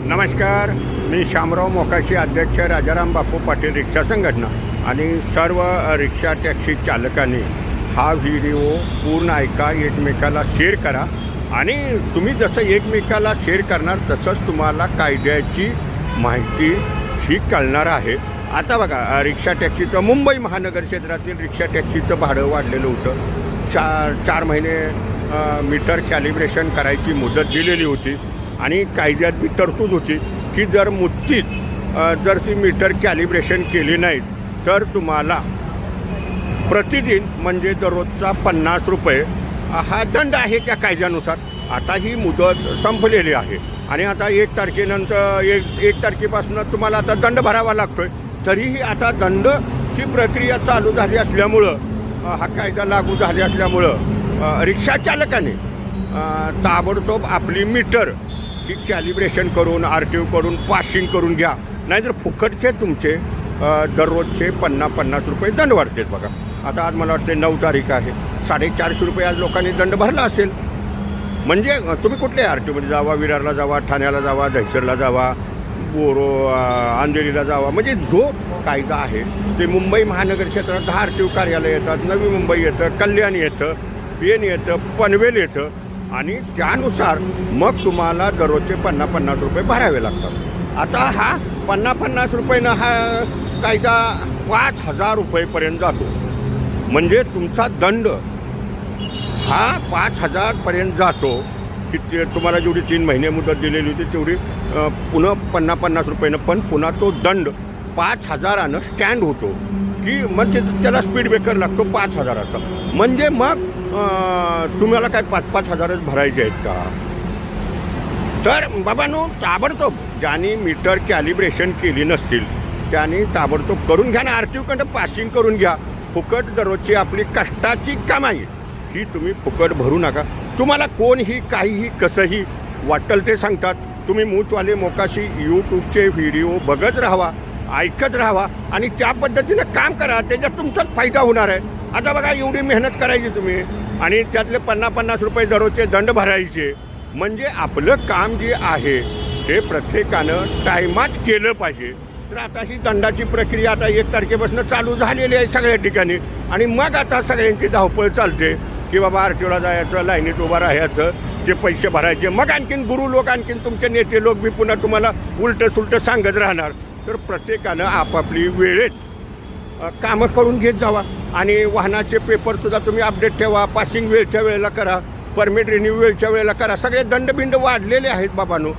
नमस्कार, मी शामराव मोकाशी, अध्यक्ष राजाराम बापू पाटील रिक्षा संघटना आणि सर्व रिक्षा टॅक्सी चालकांनी हा व्हिडिओ पूर्ण ऐका, एकमेकाला शेअर करा आणि तुम्ही जसं एकमेकाला शेअर करणार तसंच तुम्हाला कायद्याची माहिती ही कळणार आहे. आता बघा, रिक्षा टॅक्सीचं मुंबई महानगर क्षेत्रातील रिक्षा टॅक्सीचं भाडं वाढलेलं होतं. चार महिने मीटर कॅलिब्रेशन करायची मुदत दिलेली होती आणि कायद्यात बी तरतूद होती की जर जर ती मीटर कॅलिब्रेशन केली नाहीत तर तुम्हाला प्रतिदिन म्हणजे दररोजचा 50 रुपये हा दंड आहे त्या कायद्यानुसार. आता ही मुदत संपलेली आहे आणि आता 1 तारखेनंतर एक तारखेपासून तुम्हाला आता दंड भरावा लागतो आहे. तरीही आता दंडची प्रक्रिया चालू झाली असल्यामुळं, हा कायदा लागू झाले असल्यामुळं रिक्षा चालकाने ताबडतोब आपली मीटर ही कॅलिब्रेशन करून RTO करून पासिंग करून घ्या, नाहीतर फुकटचे तुमचे दररोजचे 50 रुपये दंड वाढतात. बघा, आता आज मला वाटते 9 तारीख आहे, 450 रुपये आज लोकांनी दंड भरला असेल. म्हणजे तुम्ही कुठल्या RTOमध्ये जावा, विरारला जावा, ठाण्याला जावा, दहिसरला जावा, बोरो अंधेरीला जावा, म्हणजे जो कायदा आहे ते मुंबई महानगर क्षेत्रात 10 RTO कार्यालय येतात. नवी मुंबई येतं, कल्याण येतं, पेन येतं, पनवेल येतं आणि त्यानुसार मग तुम्हाला दररोजचे 50 रुपये भरावे लागतात. आता हा 50 रुपयानं हा कायदा 5,000 रुपयेपर्यंत जातो. म्हणजे तुमचा दंड हा 5,000पर्यंत जातो की ते तुम्हाला जेवढी 3 महिने मुदत दिलेली होती तेवढी पुन्हा 50 रुपयानं, पण पुन्हा तो दंड 5,000नं स्टँड होतो की मग त्याला स्पीड ब्रेकर लागतो 5,000चा. म्हणजे मग तुम्हाला काय 5,000च भरायचे आहेत का? तर बाबांनो, ताबडतोब ज्यांनी मीटर कॅलिब्रेशन केली नसतील त्यांनी ताबडतोब करून घ्या ना, RTOकडं पासिंग करून घ्या. फुकट दररोजची आपली कष्टाची कमाई ही तुम्ही फुकट भरू नका. तुम्हाला कोणीही काहीही कसंही वाटेल ते सांगतात. तुम्ही मूचवाले मोकाशी यूट्यूबचे व्हिडिओ बघत राहावा, ऐकत राहावा आणि त्या पद्धतीनं काम करा, त्याच्यात तुमचाच फायदा होणार आहे. आता बघा, एवढी मेहनत करायची तुम्ही आणि त्यातले 50 रुपये दररोजचे दंड भरायचे, म्हणजे आपलं काम जे आहे ते प्रत्येकानं टायमात केलं पाहिजे. तर आता ही दंडाची प्रक्रिया आता 1 तारखेपासून चालू झालेली आहे सगळ्या ठिकाणी आणि मग आता सगळ्यांची धावपळ चालते की बाबा RTOला जायचं, लाईनीत उभं राहायचं, जे पैसे भरायचे. मग आणखीन गुरु लोक, आणखीन तुमचे नेते लोक बी पुन्हा तुम्हाला उलटं सुलटं सांगत राहणार. तर प्रत्येकानं आपापली वेळेत कामं करून घेत जावा आणि वाहनाचे पेपरसुद्धा तुम्ही अपडेट ठेवा. पासिंग वेळच्या वेळेला करा, परमिट रिन्यू वेळच्या वेळेला करा. सगळे दंडबिंड वाढलेले आहेत बाबांनो.